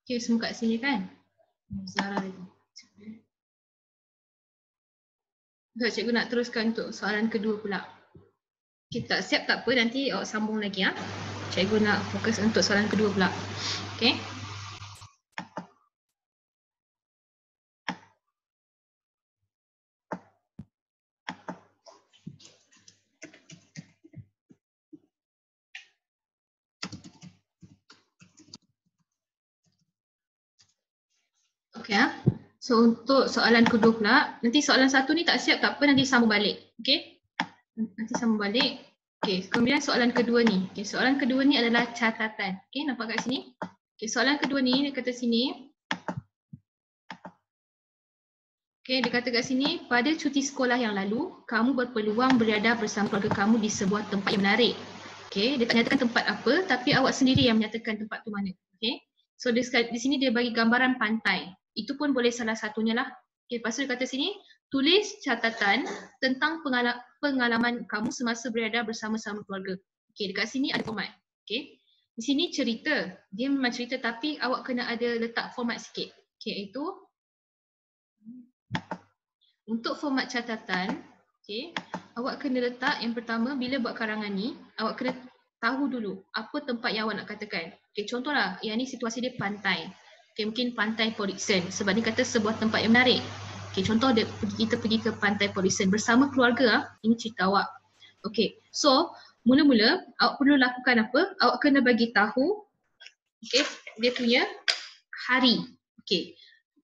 Okay, semua kat sini kan? Zara lagi. So, cikgu nak teruskan untuk soalan kedua pula. Kita siap tak apa, nanti awak sambung lagi ya. Cikgu nak fokus untuk soalan kedua pula. Okay. Okay ya. So untuk soalan kedua pula, nanti soalan satu ni tak siap tak apa, nanti sambung balik. Okay. Nanti sambung balik. Okay, kemudian soalan kedua ni. Okay, soalan kedua ni adalah catatan. Okay, nampak kat sini? Okay, soalan kedua ni dia kata sini. Okay, dia kata kat sini, pada cuti sekolah yang lalu, kamu berpeluang berada bersama keluarga kamu di sebuah tempat yang menarik. Okay, dia tak nyatakan tempat apa, tapi awak sendiri yang menyatakan tempat tu mana. Okay, so di sini dia bagi gambaran pantai. Itu pun boleh salah satunya lah. Okay, lepas tu dia kata sini, tulis catatan tentang pengalaman kamu semasa berada bersama-sama keluarga. Okay, dekat sini ada format. Okay, di sini cerita. Dia memang cerita tapi awak kena ada letak format sikit. Okay, itu untuk format catatan, okay, awak kena letak yang pertama bila buat karangan ni, awak kena tahu dulu apa tempat yang awak nak katakan. Okay, contohlah, yang ni situasi dia pantai. Okay, mungkin pantai Port Dickson sebab dia kata sebuah tempat yang menarik. Okay, contoh dia, kita pergi ke pantai Port Dickson bersama keluarga, ini cerita awak. Okay, so mula-mula awak perlu lakukan apa? Awak kena bagi tahu, okay, dia punya hari. Okay,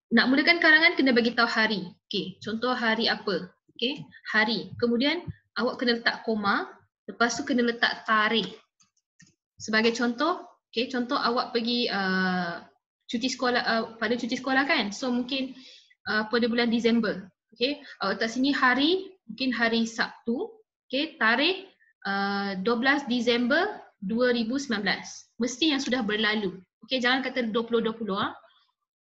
nak mulakan karangan kena bagi tahu hari. Okey, contoh hari apa? Okey, hari. Kemudian awak kena letak koma, lepas tu kena letak tarikh. Sebagai contoh, okey, contoh awak pergi cuti sekolah pada cuti sekolah kan? So mungkin pada bulan Disember. Okey, awak letak sini hari, mungkin hari Sabtu. Okey, tarikh 12 Disember 2019. Mesti yang sudah berlalu. Okey, jangan kata 2020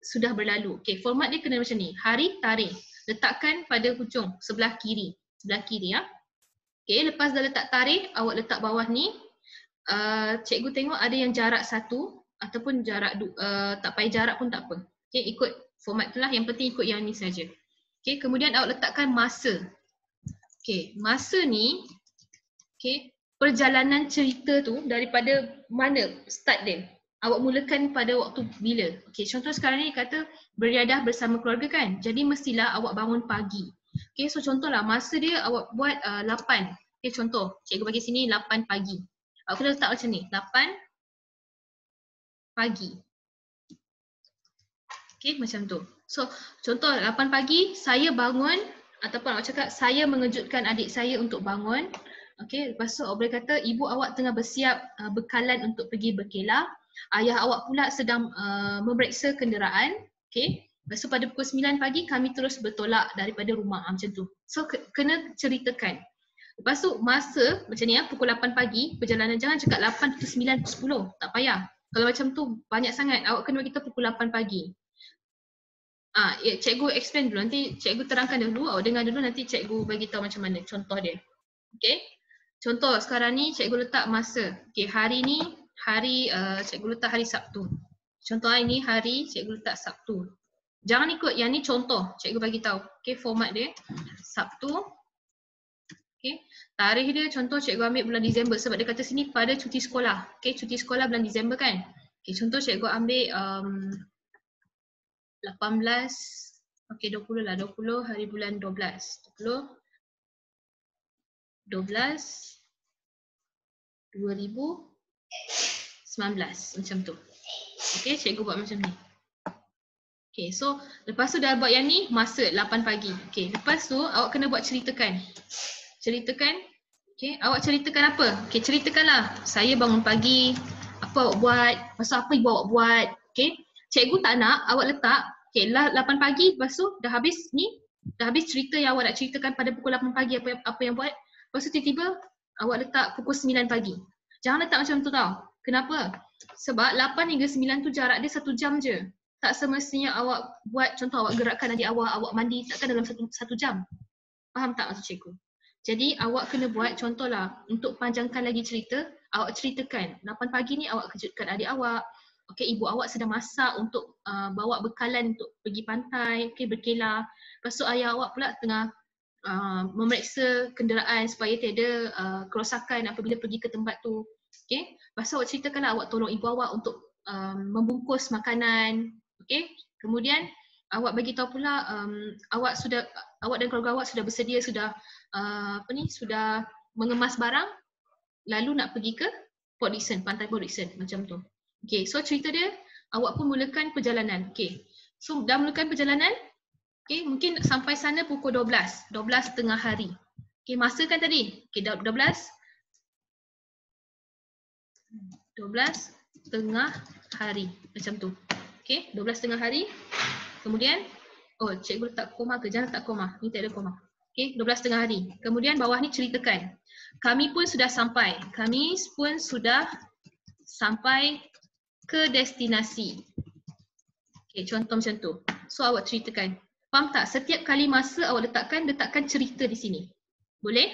sudah berlalu. Okey, format dia kena macam ni. Hari, tarikh. Letakkan pada hujung sebelah kiri. Sebelah kiri ya. Okey, lepas dah letak tarikh, awak letak bawah ni. Cikgu tengok ada yang jarak 1 ataupun jarak tak payah jarak pun tak apa. Okey, ikut format tu lah. Yang penting ikut yang ni saja. Okey, kemudian awak letakkan masa. Okey, masa ni, okey, perjalanan cerita tu daripada mana start dia? Awak mulakan pada waktu bila? Okey, contoh sekarang ni kata beriadah bersama keluarga kan? Jadi mestilah awak bangun pagi. Okey, so contohlah masa dia awak buat 8. Okey, contoh cikgu bagi sini 8 pagi. Awak kena letak macam ni, 8 pagi. Okey, macam tu. So, contoh 8 pagi saya bangun ataupun awak cakap saya mengejutkan adik saya untuk bangun. Okey, lepas tu awak boleh kata ibu awak tengah bersiap bekalan untuk pergi berkelah. Ayah awak pula sedang memeriksa kenderaan. Okey, lepas tu pada pukul 9 pagi kami terus bertolak daripada rumah. Macam tu. So, kena ceritakan. Lepas tu masa macam ni ya, pukul 8 pagi perjalanan, jangan cakap 8 to 9 to 10. Tak payah. Kalau macam tu banyak sangat, awak kena kita pukul 8 pagi. Ya, cikgu explain dulu, nanti cikgu terangkan dulu, awak dengar dulu, nanti cikgu bagi tahu macam mana contoh dia. Okey. Contoh sekarang ni cikgu letak masa. Okey, hari ni hari cikgu letak hari Sabtu. Contoh hari ni hari cikgu letak Sabtu. Jangan ikut yang ni contoh, cikgu bagi tahu. Okey, format dia Sabtu. Okey. Tarikh dia contoh cikgu ambil bulan Disember sebab dia kata sini pada cuti sekolah. Okey, cuti sekolah bulan Disember kan? Okey, contoh cikgu ambil 18, okey 20 lah, 20 hari bulan 12. 20 12 2019 macam tu. Okey, cikgu buat macam ni. Okey, so lepas tu dah buat yang ni, masa 8 pagi. Okey, lepas tu awak kena buat ceritakan. Ceritakan. Okey, awak ceritakan apa? Okey, ceritakanlah saya bangun pagi, apa awak buat, pasal apa ibu awak buat. Okey, cikgu tak nak awak letak, okey, 8 pagi, lepas tu dah habis ni, dah habis cerita yang awak nak ceritakan pada pukul 8 pagi apa yang buat. Lepas tu tiba-tiba awak letak pukul 9 pagi. Jangan letak macam tu tau. Kenapa? Sebab 8 hingga 9 tu jarak dia 1 jam je. Tak semestinya awak buat, contoh awak gerakkan adik awak mandi, takkan dalam satu jam. Faham tak maksud cikgu? Jadi awak kena buat contohlah untuk panjangkan lagi cerita, awak ceritakan 8 pagi ni awak kejutkan adik awak. okey, ibu awak sedang masak untuk bawa bekalan untuk pergi pantai, okey, berkelah. Lepas tu ayah awak pula tengah memeriksa kenderaan supaya tiada kerosakan apabila pergi ke tempat tu. Okey, lepas tu awak ceritakanlah awak tolong ibu awak untuk membungkus makanan. Okey, kemudian awak bagi tahu pula awak dan keluarga awak sudah bersedia, sudah sudah mengemas barang lalu nak pergi ke Port Dickson, pantai Port Dickson macam tu. Okey, so cerita dia awak pun mulakan perjalanan. Okey, so dah mulakan perjalanan. Okey, mungkin sampai sana pukul 12 tengah hari. Okey, masa kan tadi? Okey, 12 tengah hari macam tu. Okey, 12 tengah hari. Kemudian cikgu letak koma ke? Jangan letak koma. Ni tak ada koma. Okey, 12 tengah hari. Kemudian bawah ni ceritakan. Kami pun sudah sampai. Kami pun sudah sampai ke destinasi. Okey, contoh macam tu. So awak ceritakan. Faham tak? Setiap kali masa awak letakkan cerita di sini. Boleh?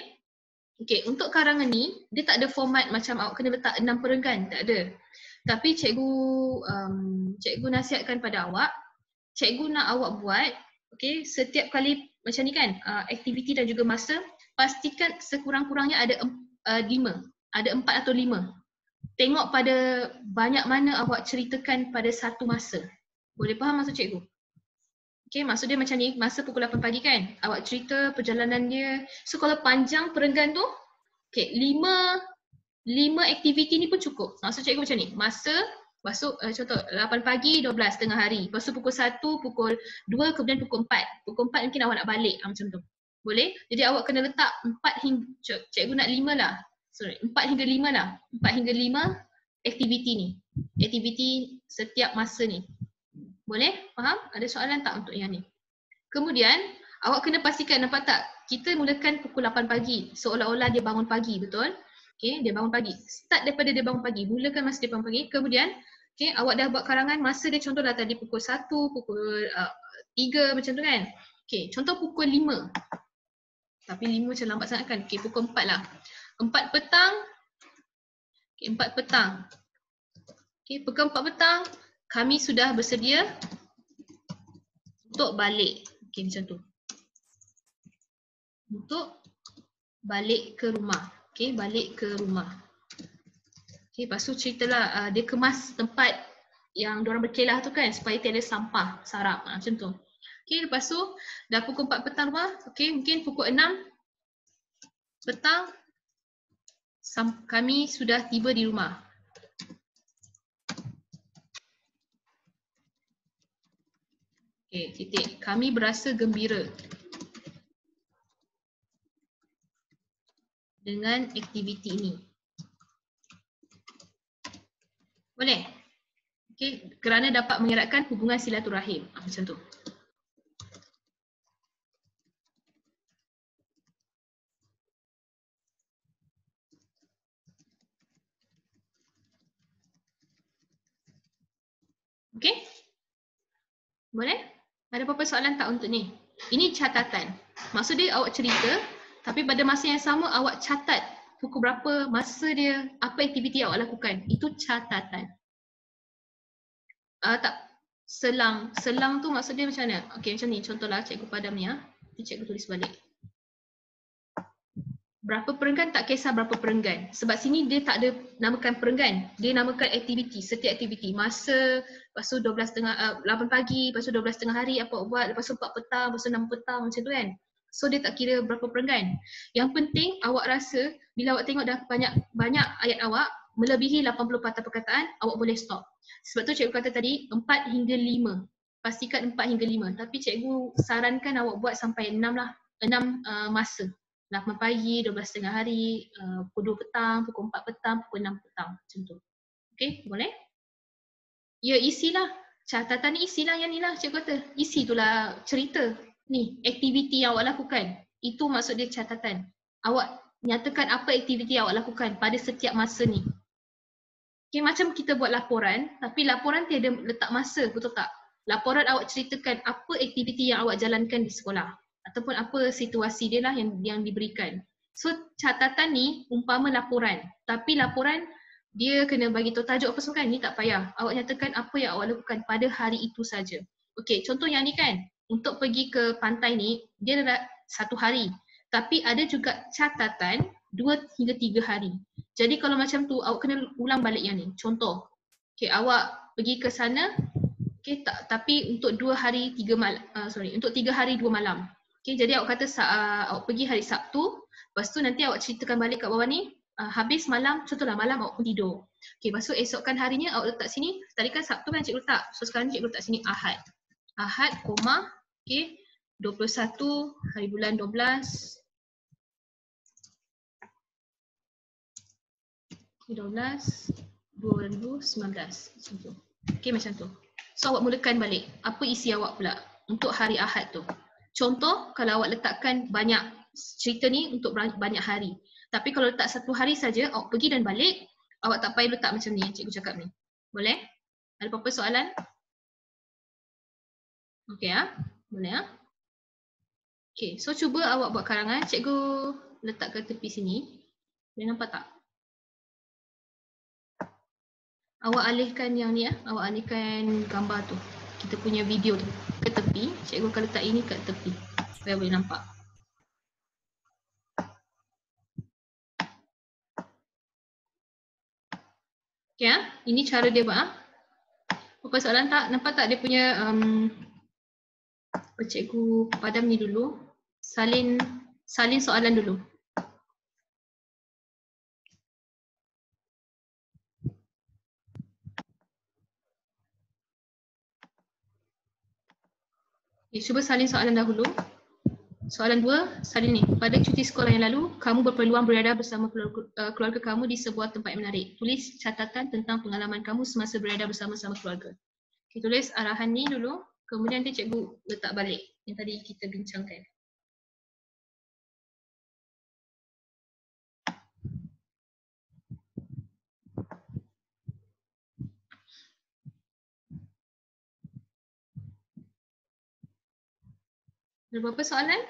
Okey, untuk karangan ni, dia tak ada format macam awak kena letak 6 perenggan. Tak ada. Tapi cikgu nasihatkan pada awak, cikgu nak awak buat, okey, setiap kali macam ni kan, aktiviti dan juga masa, pastikan sekurang-kurangnya ada 5, ada 4 atau 5. Tengok pada banyak mana awak ceritakan pada satu masa. Boleh faham maksud cikgu? Okey, maksud dia macam ni, masa pukul 8 pagi kan, awak cerita perjalanan dia. So kalau panjang perenggan tu, okey, 5 aktiviti ni pun cukup. Maksud cikgu macam ni, masa, masuk contoh 8 pagi, 12 tengah hari. Lepas tu pukul 1, pukul 2, kemudian pukul 4. Pukul 4 mungkin awak nak balik macam tu. Boleh? Jadi awak kena letak 4 hingga, cikgu nak 5 lah. Sorry, 4 hingga 5 lah. 4 hingga 5 aktiviti ni. Aktiviti setiap masa ni. Boleh? Faham? Ada soalan tak untuk yang ni? Kemudian, awak kena pastikan, nampak tak? Kita mulakan pukul 8 pagi. Seolah-olah dia bangun pagi, betul? Okay, dia bangun pagi. Start daripada dia bangun pagi. Mulakan masa dia bangun pagi. Kemudian, okay, awak dah buat karangan masa dia contoh dah tadi pukul 1, pukul 3 macam tu kan. Okay, contoh pukul 5. Tapi 5 macam lambat sangat kan. Okay, pukul 4 lah. 4 petang. Okay, 4 petang. Okay, pukul 4 petang. Kami sudah bersedia untuk balik. Okay, macam tu. Untuk balik ke rumah. Okay, balik ke rumah. Okay, lepas tu ceritalah dia kemas tempat yang diorang berkelah tu kan supaya tiada sampah, sarap macam tu. Okay, lepas tu dah pukul 4 petang rumah. Okay, mungkin pukul 6 petang kami sudah tiba di rumah. Okay, titik. Kami berasa gembira dengan aktiviti ini. Boleh? Okay, kerana dapat mengeratkan hubungan silaturahim. Macam tu. Okay? Boleh? Ada apa-apa soalan tak untuk ni? Ini catatan. Maksud dia awak cerita, tapi pada masa yang sama awak catat pukul berapa, masa dia, apa aktiviti awak lakukan. Itu catatan. Tak, selang. Selang tu maksud dia macam mana? Okey, macam ni. Contohlah cikgu padam ni. Cikgu tulis balik. Berapa perenggan tak kisah berapa perenggan. Sebab sini dia tak ada namakan perenggan. Dia namakan aktiviti, setiap aktiviti. Masa, lepas tu 8 pagi, lepas tu 12 tengah hari apa buat, lepas tu 4 petang, lepas tu 6 petang macam tu kan. So dia tak kira berapa perenggan. Yang penting awak rasa bila awak tengok dah banyak ayat awak melebihi 80 patah perkataan, awak boleh stop. Sebab tu cikgu kata tadi 4 hingga 5. Pastikan 4 hingga 5. Tapi cikgu sarankan awak buat sampai 6 lah. 6 masa. 8 pagi, 12 tengah hari, pukul 2 petang, pukul 4 petang, pukul 6 petang. Macam tu. Okay, boleh? Ya, isilah. Catatan ni isilah yang ni lah cikgu kata. Isi tu lah cerita. Ni, aktiviti yang awak lakukan. Itu maksud dia catatan. Awak nyatakan apa aktiviti yang awak lakukan pada setiap masa ni. Okay, macam kita buat laporan, tapi laporan tiada letak masa, betul tak? Laporan awak ceritakan apa aktiviti yang awak jalankan di sekolah. Ataupun apa situasi dia lah yang diberikan. So catatan ni umpama laporan. Tapi laporan dia kena bagi tahu tajuk apa semua kan, ni tak payah. Awak nyatakan apa yang awak lakukan pada hari itu saja. Okey, contoh yang ni kan, untuk pergi ke pantai ni, dia dah 1 hari. Tapi ada juga catatan 2 hingga 3 hari. Jadi kalau macam tu, awak kena ulang balik yang ni. Contoh, okey, awak pergi ke sana, okey, tapi untuk 2 hari 3 malam, untuk 3 hari 2 malam. Okey, jadi awak kata awak pergi hari Sabtu, lepas tu nanti awak ceritakan balik kat bawah ni, habis malam, contohlah malam awak pun tidur. Okey, lepas tu esokkan harinya awak letak sini, tadi kan Sabtu kan cikgu letak, so sekarang cikgu letak sini Ahad. Ahad, koma, okey, 21 hari bulan 12, 2019, macam tu. Okey, macam tu. So awak mulakan balik, apa isi awak pula untuk hari Ahad tu. Contoh, kalau awak letakkan banyak cerita ni untuk banyak hari. Tapi kalau letak 1 hari saja, awak pergi dan balik, awak tak payah letak macam ni yang cikgu cakap ni. Boleh? Ada apa-apa soalan? Okey ah, boleh ah. Okey, so cuba awak buat karangan, cikgu letak ke tepi sini. Boleh nampak tak? Awak alihkan yang ni awak alihkan gambar tu. Kita punya video tu ke tepi, cikgu akan letak ini kat tepi supaya boleh nampak. Okey ah, ini cara dia buat ah. Apa soalan tak? Nampak tak dia punya cikgu padam ni dulu. Salin soalan dulu. Okay, cuba salin soalan dahulu. Soalan 2, salin ni. Pada cuti sekolah yang lalu, kamu berpeluang berada bersama keluarga kamu di sebuah tempat yang menarik. Tulis catatan tentang pengalaman kamu semasa berada bersama-sama keluarga. Okay, tulis arahan ni dulu. Kemudian nanti cikgu letak balik yang tadi kita bincangkan. Ada berapa soalan?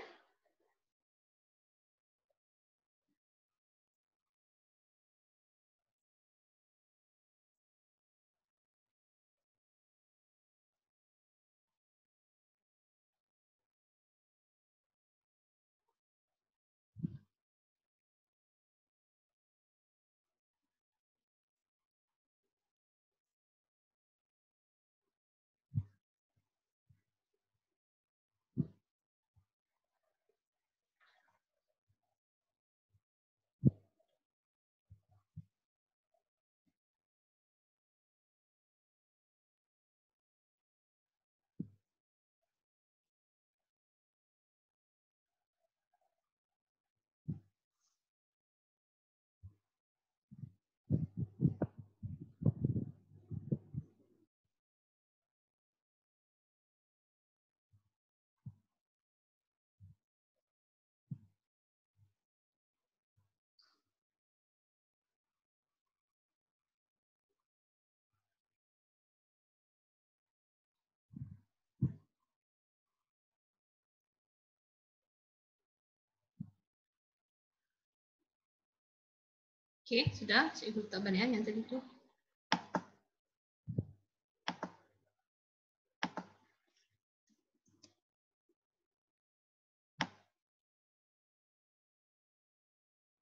Okay, sudah. Cikgu letak balik yang tadi tu.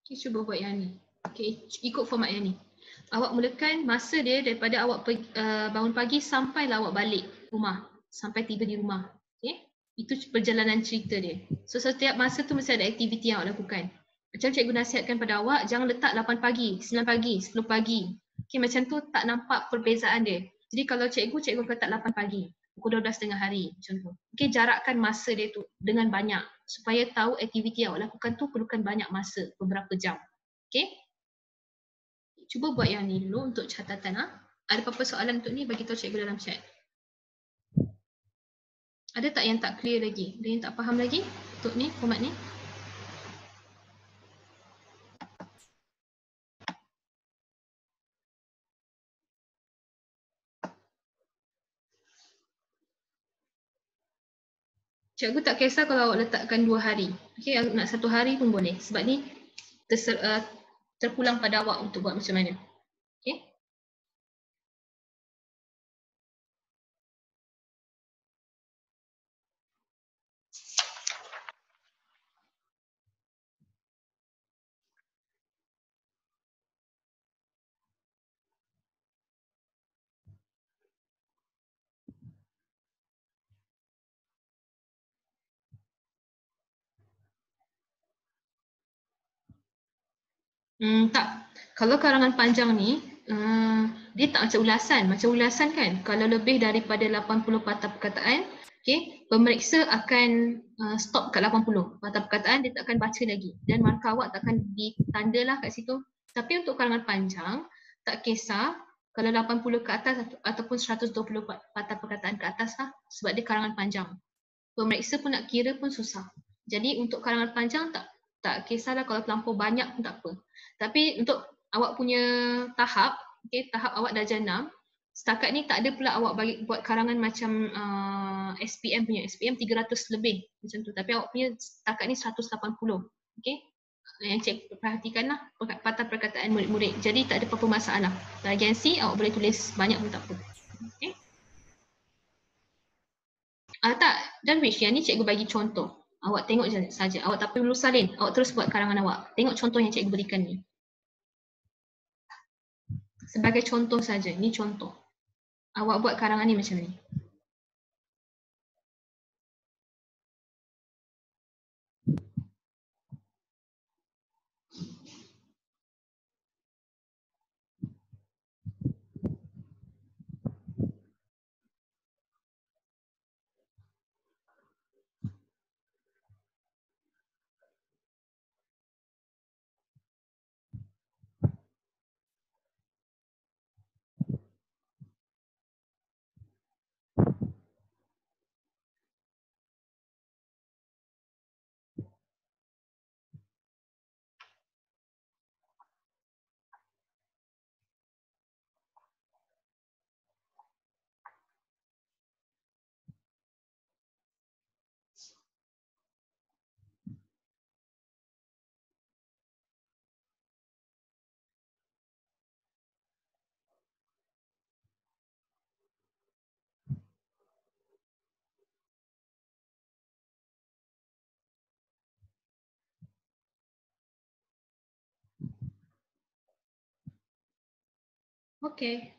Okay, cuba buat yang ni. Okay, ikut format yang ni. Awak mulakan masa dia daripada awak bangun pagi sampailah awak balik rumah. Sampai tiba di rumah. Okay, itu perjalanan cerita dia. So setiap masa tu mesti ada aktiviti yang awak lakukan. Macam cikgu nasihatkan pada awak, jangan letak 8 pagi, 9 pagi, 10 pagi. Okay, macam tu tak nampak perbezaan dia. Jadi kalau cikgu akan letak 8 pagi, pukul 12 tengah hari macam tu. Okay, jarakkan masa dia tu dengan banyak supaya tahu aktiviti yang awak lakukan tu perlukan banyak masa, beberapa jam. Okay? Cuba buat yang ni dulu untuk catatan. Ada apa-apa soalan untuk ni, bagi tahu cikgu dalam chat. Ada tak yang tak clear lagi? Ada yang tak faham lagi untuk ni, format ni? Cikgu tak kisah kalau awak letakkan 2 hari. Okay, nak 1 hari pun boleh. Sebab ni terpulang pada awak untuk buat macam mana. Okey. Tak. Kalau karangan panjang ni, dia tak macam ulasan kan. Kalau lebih daripada 80 patah perkataan, okay, pemeriksa akan stop kat 80 patah perkataan, dia tak akan baca lagi. Dan markah awak tak akan ditandalah kat situ. Tapi untuk karangan panjang, tak kisah kalau 80 ke atas ataupun 120 patah perkataan ke atas lah, sebab dia karangan panjang. Pemeriksa pun nak kira pun susah. Jadi untuk karangan panjang tak kisahlah kalau terlampau banyak pun tak apa. Tapi untuk awak punya tahap, okay, tahap awak darjah 6, setakat ni tak ada pula awak bagi buat karangan macam SPM punya, SPM 300 lebih macam tu. Tapi awak punya setakat ni 180. Okay? Yang cik perhatikanlah patah perkataan murid-murid. Jadi tak ada apa-apa masalah. Dalam gengsi awak boleh tulis banyak pun tak apa. Okay? Tak, dan Wish, yang ni cikgu bagi contoh. Awak tengok saja. Awak tak perlu salin. Awak terus buat karangan awak. Tengok contoh yang cikgu berikan ni. Sebagai contoh saja. Ni contoh. Awak buat karangan ni macam ni. Okey.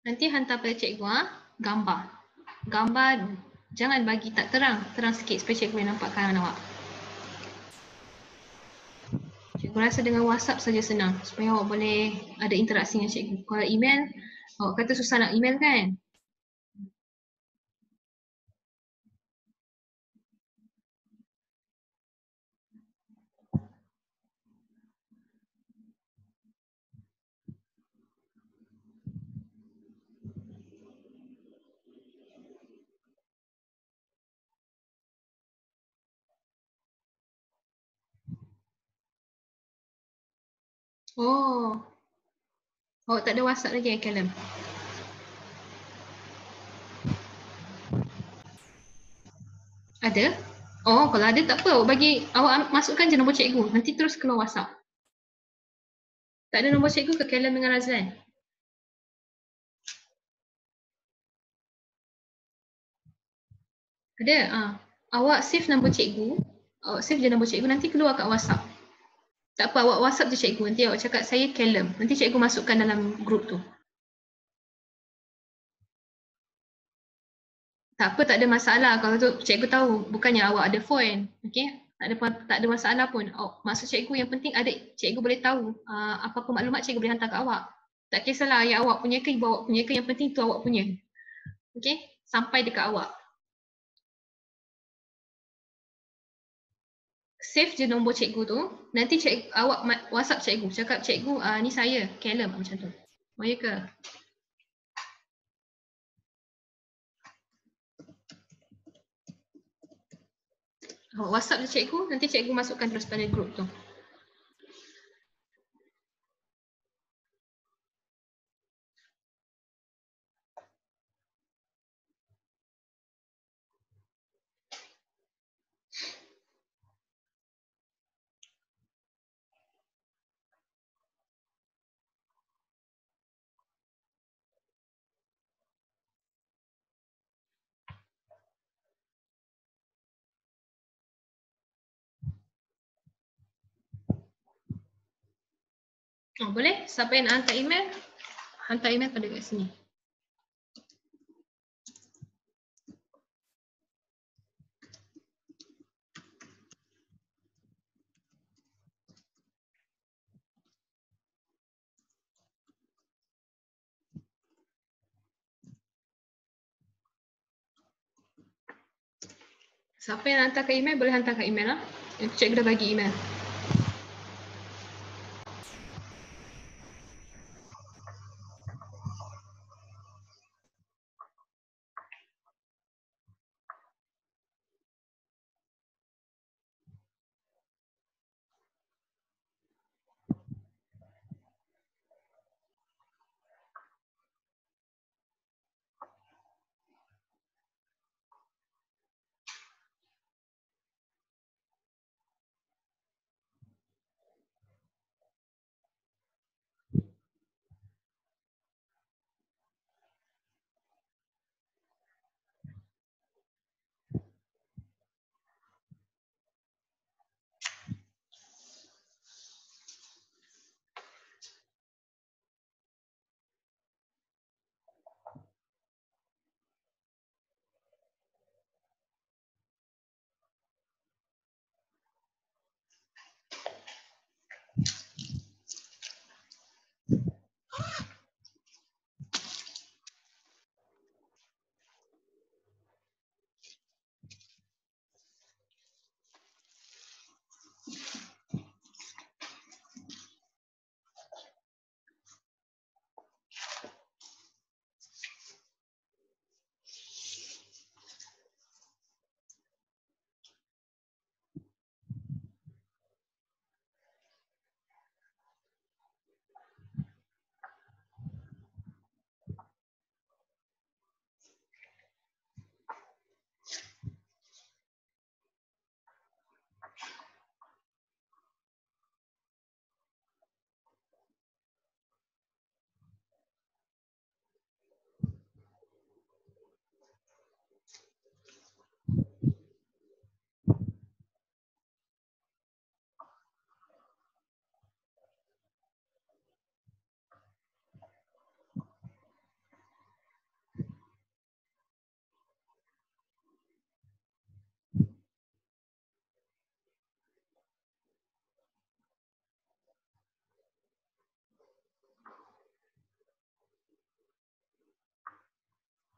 Nanti hantar pada cikgu gambar. Gambar jangan bagi tak terang. Terang sikit supaya cikgu boleh nampak karangan awak. Cikgu rasa dengan WhatsApp saja senang supaya awak boleh ada interaksi dengan cikgu. Kalau email, awak kata susah nak email kan? Oh, awak tak ada WhatsApp lagi Callum? Ada? Oh, kalau ada tak apa. Awak bagi, awak masukkan je nombor cikgu. Nanti terus keluar WhatsApp. Tak ada nombor cikgu ke Callum dengan Razlan? Ada? Awak save nombor cikgu. Awak save je nombor cikgu. Nanti keluar kat WhatsApp. Tak apa, awak WhatsApp je cikgu. Nanti awak cakap saya Callum. Nanti cikgu masukkan dalam grup tu. Tak apa, tak ada masalah. Kalau tu cikgu tahu bukannya awak ada phone. Okay? Tak ada masalah pun. Maksud cikgu yang penting adik cikgu boleh tahu apa-apa maklumat cikgu boleh hantar ke awak. Tak kisahlah ayah awak punya ke ibu awak punya ke, yang penting tu awak punya. Okey, sampai dekat awak. Save je nombor cikgu tu. Nanti awak WhatsApp cikgu. Cakap cikgu, ni saya, Callum macam tu. Oh ya ke? WhatsApp je cikgu, nanti cikgu masukkan terus pada grup tu. Boleh? Siapa yang nak hantar email? Hantar email pada kat sini. Siapa yang nak hantar ke email, boleh hantar ke email lah. Cikgu dah bagi email.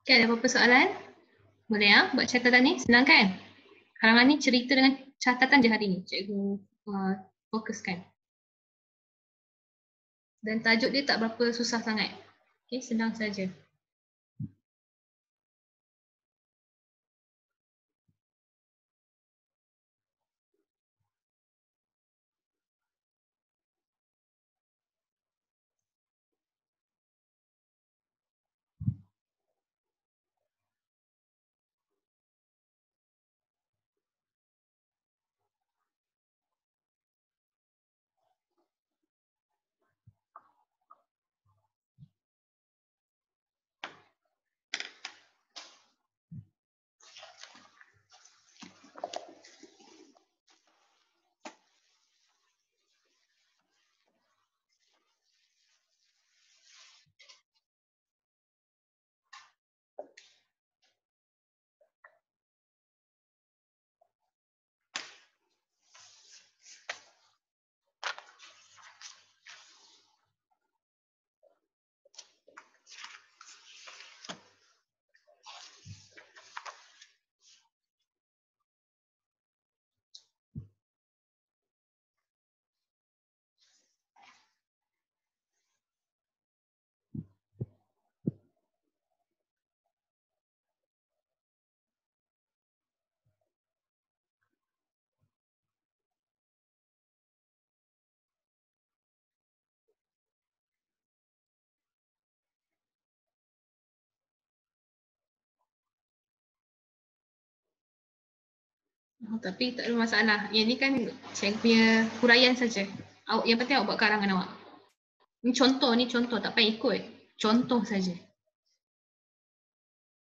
Okay, ada apa-apa soalan? Boleh ya? Buat catatan ni, senang kan? Karangan ni cerita dengan catatan je hari ni. Cikgu fokuskan. Dan tajuk dia tak berapa susah sangat. Okay, senang saja. Tapi tak ada masalah. Yang ni kan cikgu punya huraian saja. Yang penting awak buat karangan awak. Ni contoh, tak payah ikut. Contoh saja.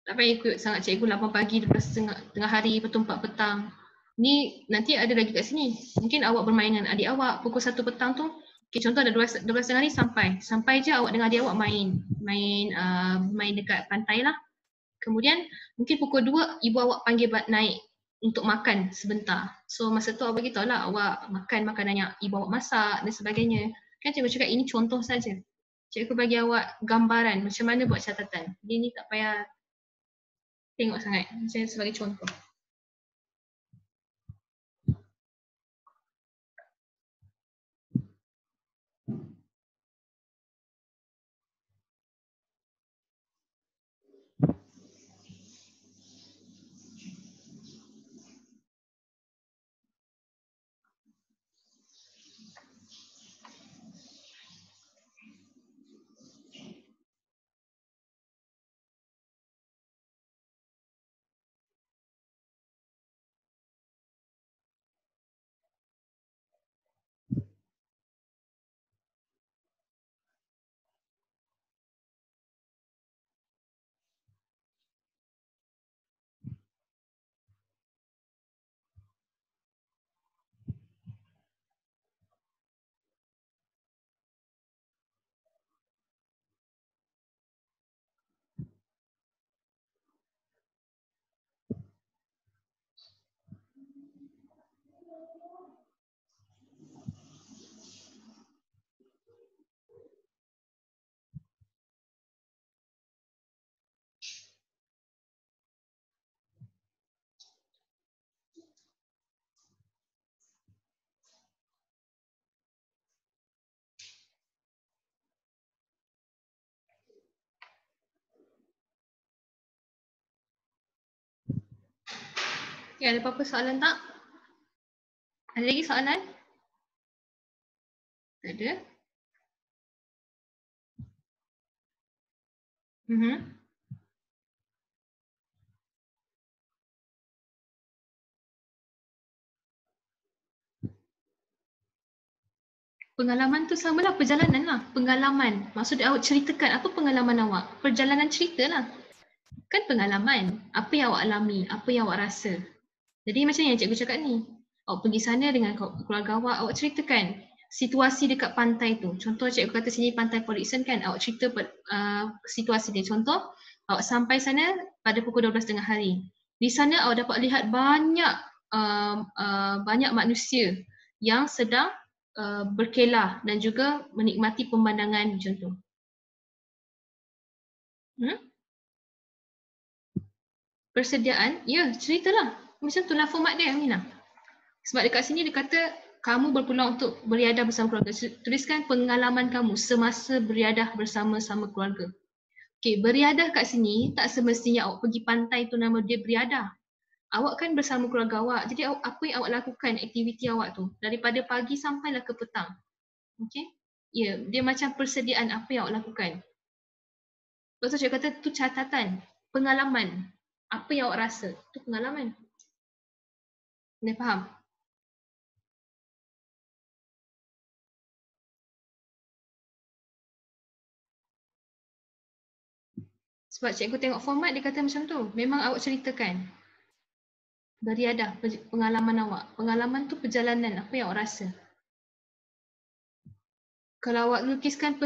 Tak payah ikut sangat cikgu 8 pagi lepas tengah hari, lepas tu 4 petang. Ni nanti ada lagi kat sini. Mungkin awak bermain dengan adik awak pukul 1 petang tu. Okay, contoh ada 12 tengah hari sampai je awak dengan adik awak main dekat pantai lah. Kemudian mungkin pukul 2 ibu awak panggil naik untuk makan sebentar. So masa tu awak beritahu lah awak makan makanan yang ibu awak masak dan sebagainya. Kan cikgu cakap ini contoh saja. Cikgu bagi awak gambaran macam mana buat catatan. Jadi ni tak payah tengok sangat. Macam sebagai contoh. Okay, ada apa-apa soalan tak? Ada lagi soalan? Tak ada? Pengalaman tu samalah, perjalanan lah. Pengalaman. Maksud awak ceritakan apa pengalaman awak? Perjalanan cerita lah. Kan pengalaman. Apa yang awak alami, apa yang awak rasa. Jadi macam yang cikgu cakap ni. Awak pergi sana dengan keluarga awak ceritakan situasi dekat pantai tu. Contoh cikgu kata sini pantai Port Dickson kan, awak cerita situasi dia. Contoh, awak sampai sana pada pukul 12 tengah hari. Di sana awak dapat lihat banyak manusia yang sedang berkelah dan juga menikmati pemandangan macam tu. Persediaan, ya ceritalah. Macam tu lah format dia, Aminah. Sebab dekat sini dia kata kamu berpeluang untuk beriadah bersama keluarga. Tuliskan pengalaman kamu semasa beriadah bersama-sama keluarga. Okey, beriadah kat sini tak semestinya awak pergi pantai tu nama dia beriadah. Awak kan bersama keluarga awak. Jadi apa yang awak lakukan aktiviti awak tu daripada pagi sampailah ke petang. Okey? Ya, dia macam persediaan apa yang awak lakukan. Lepas tu cikgu kata tu catatan, pengalaman. Apa yang awak rasa, tu pengalaman. Anda faham? Sebab cikgu tengok format dia kata macam tu. Memang awak ceritakan. Beriadah pengalaman awak. Pengalaman tu perjalanan, apa yang awak rasa. Kalau awak lukiskan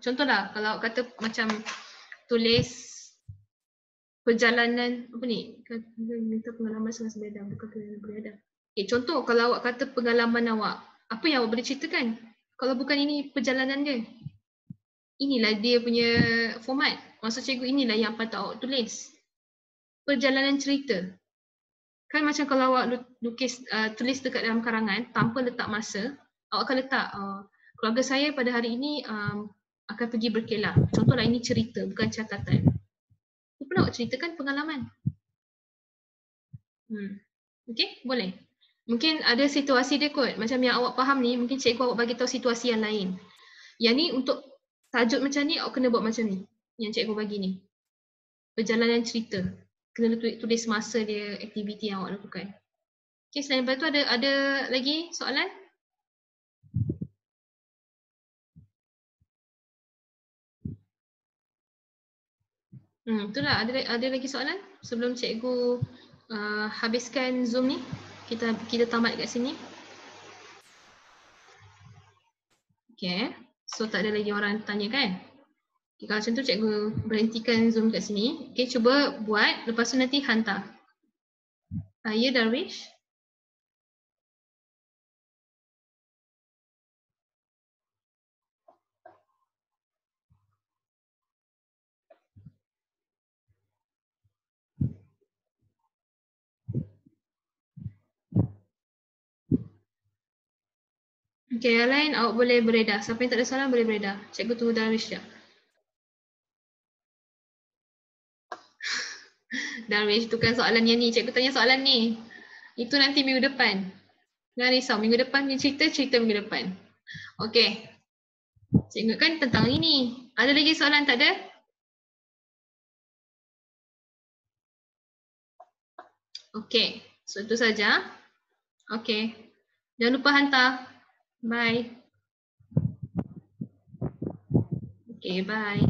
contohlah kalau awak kata macam tulis perjalanan apa ni? Minta pengalaman semasa beriadah, bukan pengalaman beriadah. Okay, contoh kalau awak kata pengalaman awak, apa yang awak boleh ceritakan? Kalau bukan ini perjalanan dia. Inilah dia punya format. Maksud cikgu inilah yang patut awak tulis. Perjalanan cerita. Kan macam kalau awak tulis dekat dalam karangan tanpa letak masa, awak akan letak keluarga saya pada hari ini akan pergi berkelah. Contohlah ini cerita, bukan catatan. Itu pun awak ceritakan pengalaman. Okey, boleh. Mungkin ada situasi dia kot. Macam yang awak faham ni, mungkin cikgu awak bagi tahu situasi yang lain. Yang ni untuk tajuk macam ni, awak kena buat macam ni. Yang cikgu bagi ni. Perjalanan cerita. Kena tulis masa dia, aktiviti yang awak lakukan. Okay, selain daripada tu ada lagi soalan? Itulah, ada lagi soalan sebelum cikgu habiskan Zoom ni. Kita tamat kat sini. Okay, so tak ada lagi orang tanya kan? Okay, kalau macam tu cikgu berhentikan Zoom kat sini. Okay, cuba buat, lepas tu nanti hantar. Ya, Darwish? Okay, yang lain awak boleh beredar. Siapa yang tak ada soalan boleh beredar. Cikgu tunggu Darwish sekejap. Darwish, tukar soalan yang ni. Cikgu tanya soalan ni. Itu nanti minggu depan. Jangan risau, minggu depan ni cerita minggu depan. Okay. Cikgu kan tentang ini. Ada lagi soalan tak ada? Okay. So itu saja. Okay. Jangan lupa hantar. Bye. Okay, bye.